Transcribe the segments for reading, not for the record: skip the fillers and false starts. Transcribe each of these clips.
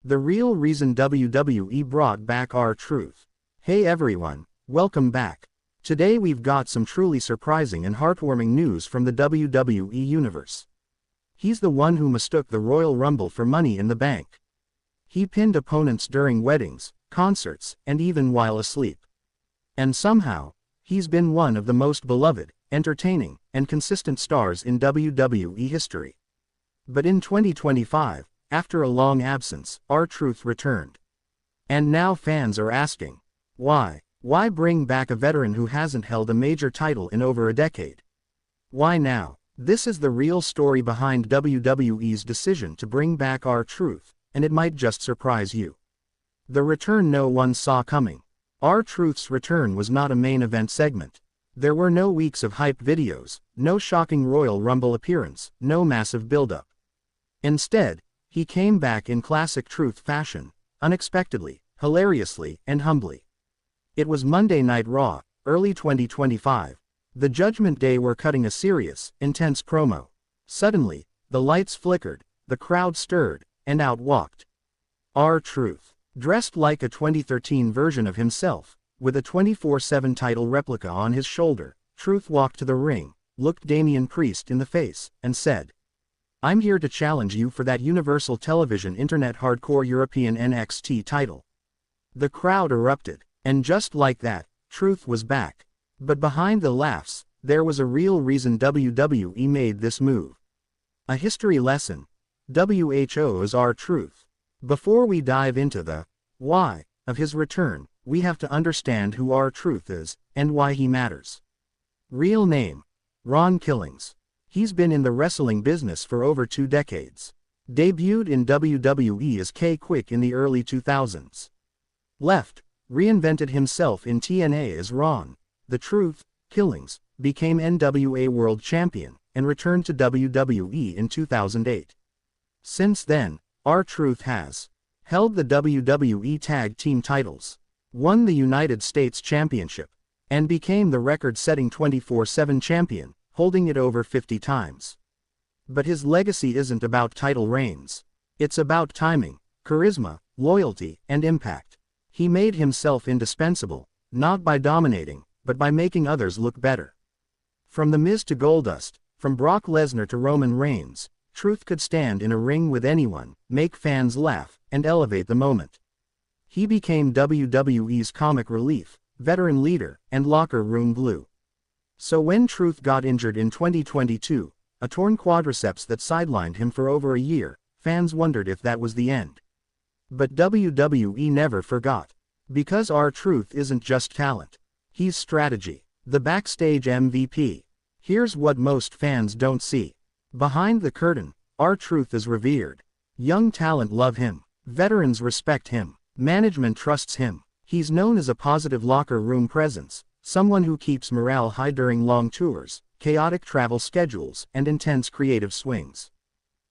The real reason WWE brought back R-Truth. Hey everyone, welcome back. Today we've got some truly surprising and heartwarming news from the WWE Universe. He's the one who mistook the Royal Rumble for Money in the Bank. He pinned opponents during weddings, concerts, and even while asleep. And somehow, he's been one of the most beloved, entertaining, and consistent stars in WWE history. But in 2025, after a long absence, R-Truth returned. And now fans are asking, why? Why bring back a veteran who hasn't held a major title in over a decade? Why now? This is the real story behind WWE's decision to bring back R-Truth, and it might just surprise you. The return no one saw coming. R-Truth's return was not a main event segment. There were no weeks of hype videos, no shocking Royal Rumble appearance, no massive build-up. Instead, he came back in classic Truth fashion, unexpectedly, hilariously, and humbly. It was Monday Night Raw, early 2025. The Judgment Day were cutting a serious, intense promo. Suddenly, the lights flickered, the crowd stirred, and out walked R-Truth, dressed like a 2013 version of himself, with a 24/7 title replica on his shoulder. Truth walked to the ring, looked Damian Priest in the face, and said, "I'm here to challenge you for that Universal Television Internet Hardcore European NXT title." The crowd erupted, and just like that, Truth was back. But behind the laughs, there was a real reason WWE made this move. A history lesson. WHO's R-Truth. Before we dive into the why of his return, we have to understand who R-Truth is, and why he matters. Real name: Ron Killings. He's been in the wrestling business for over 2 decades. Debuted in WWE as K-Quick in the early 2000s. Left, reinvented himself in TNA as Ron the Truth Killings, became NWA World Champion, and returned to WWE in 2008. Since then, R-Truth has held the WWE Tag Team titles, won the United States Championship, and became the record-setting 24/7 champion, holding it over 50 times. But his legacy isn't about title reigns. It's about timing, charisma, loyalty, and impact. He made himself indispensable, not by dominating, but by making others look better. From The Miz to Goldust, from Brock Lesnar to Roman Reigns, Truth could stand in a ring with anyone, make fans laugh, and elevate the moment. He became WWE's comic relief, veteran leader, and locker room glue. So when Truth got injured in 2022, a torn quadriceps that sidelined him for over a year, fans wondered if that was the end. But WWE never forgot. Because R-Truth isn't just talent. He's strategy. The backstage MVP. Here's what most fans don't see. Behind the curtain, R-Truth is revered. Young talent love him. Veterans respect him. Management trusts him. He's known as a positive locker room presence, someone who keeps morale high during long tours, chaotic travel schedules, and intense creative swings.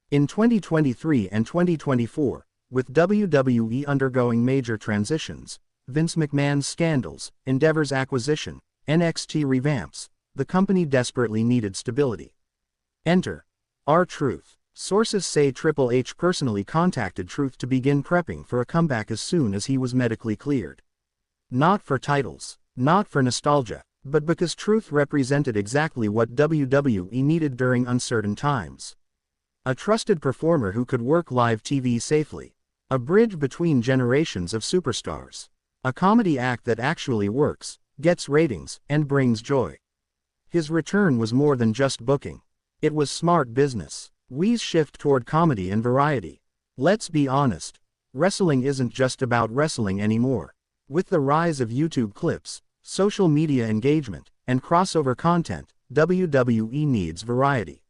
In 2023 and 2024, with WWE undergoing major transitions, Vince McMahon's scandals, Endeavor's acquisition, NXT revamps, the company desperately needed stability. Enter R-Truth. Sources say Triple H personally contacted Truth to begin prepping for a comeback as soon as he was medically cleared. Not for titles, not for nostalgia, but because Truth represented exactly what WWE needed during uncertain times. A trusted performer who could work live TV safely. A bridge between generations of superstars. A comedy act that actually works, gets ratings, and brings joy. His return was more than just booking. It was smart business. WWE's shift toward comedy and variety. Let's be honest. Wrestling isn't just about wrestling anymore. With the rise of YouTube clips, social media engagement, and crossover content, WWE needs variety.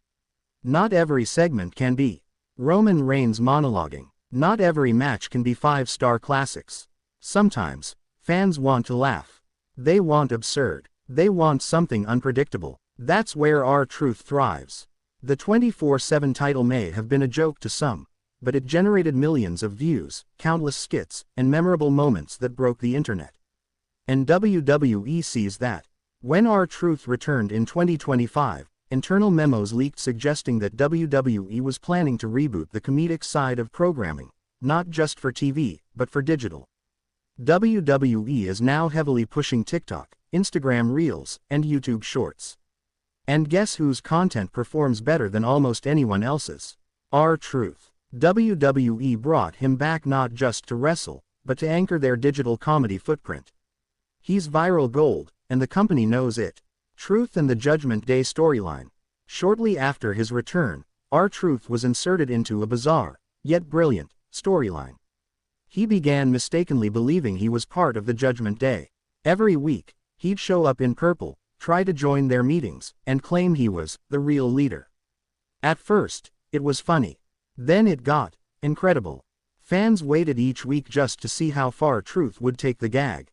Not every segment can be Roman Reigns monologuing. Not every match can be 5-star classics. Sometimes, fans want to laugh. They want absurd. They want something unpredictable. That's where R-Truth thrives. The 24/7 title may have been a joke to some, but it generated millions of views, countless skits, and memorable moments that broke the internet. And WWE sees that. When R-Truth returned in 2025, internal memos leaked suggesting that WWE was planning to reboot the comedic side of programming, not just for TV, but for digital. WWE is now heavily pushing TikTok, Instagram Reels, and YouTube Shorts. And guess whose content performs better than almost anyone else's? R-Truth. WWE brought him back not just to wrestle, but to anchor their digital comedy footprint. He's viral gold, and the company knows it. Truth and the Judgment Day storyline. Shortly after his return, R-Truth was inserted into a bizarre, yet brilliant, storyline. He began mistakenly believing he was part of the Judgment Day. Every week, he'd show up in purple, try to join their meetings, and claim he was the real leader. At first, it was funny. Then it got incredible. Fans waited each week just to see how far Truth would take the gag.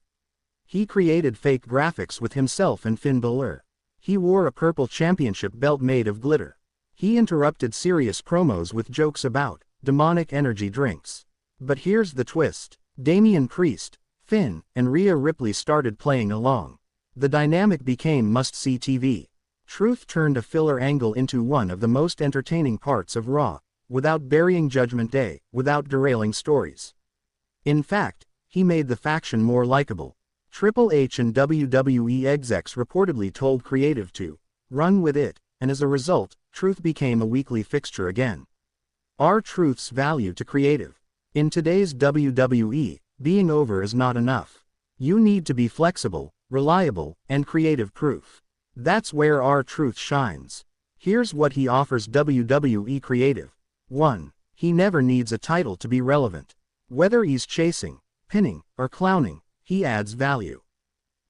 He created fake graphics with himself and Finn Balor. He wore a purple championship belt made of glitter. He interrupted serious promos with jokes about demonic energy drinks. But here's the twist. Damian Priest, Finn, and Rhea Ripley started playing along. The dynamic became must-see TV. Truth turned a filler angle into one of the most entertaining parts of Raw, without burying Judgment Day, without derailing stories. In fact, he made the faction more likable. Triple H and WWE execs reportedly told creative to run with it, and as a result, Truth became a weekly fixture again. R-Truth's value to creative. In today's WWE, being over is not enough. You need to be flexible, reliable, and creative proof. That's where R-Truth shines. Here's what he offers WWE creative. 1. He never needs a title to be relevant. Whether he's chasing, pinning, or clowning, he adds value.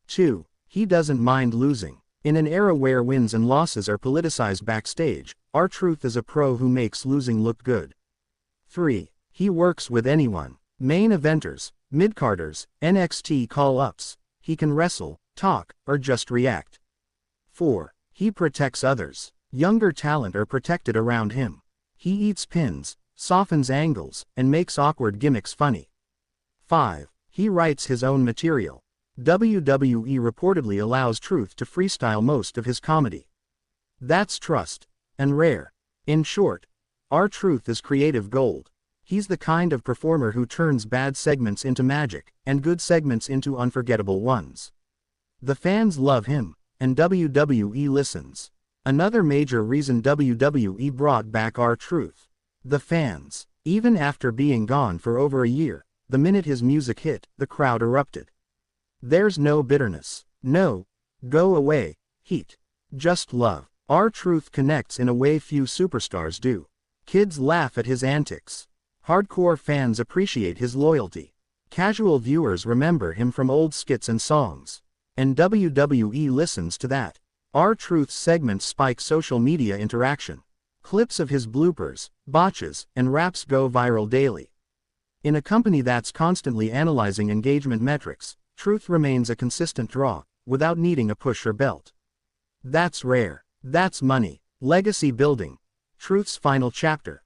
2. He doesn't mind losing. In an era where wins and losses are politicized backstage, R-Truth is a pro who makes losing look good. 3. He works with anyone. Main eventers, mid-carders, NXT call-ups. He can wrestle, talk, or just react. 4. He protects others. Younger talent are protected around him. He eats pins, softens angles, and makes awkward gimmicks funny. 5. He writes his own material. WWE reportedly allows Truth to freestyle most of his comedy. That's trust, and rare. In short, R-Truth is creative gold. He's the kind of performer who turns bad segments into magic, and good segments into unforgettable ones. The fans love him, and WWE listens. Another major reason WWE brought back R-Truth. The fans. Even after being gone for over a year, the minute his music hit, the crowd erupted. There's no bitterness. No go away heat. Just love. R-Truth connects in a way few superstars do. Kids laugh at his antics. Hardcore fans appreciate his loyalty. Casual viewers remember him from old skits and songs. And WWE listens to that. R-Truth's segments spike social media interaction. Clips of his bloopers, botches, and raps go viral daily. In a company that's constantly analyzing engagement metrics, Truth remains a consistent draw, without needing a push or belt. That's rare. That's money. Legacy building. Truth's final chapter.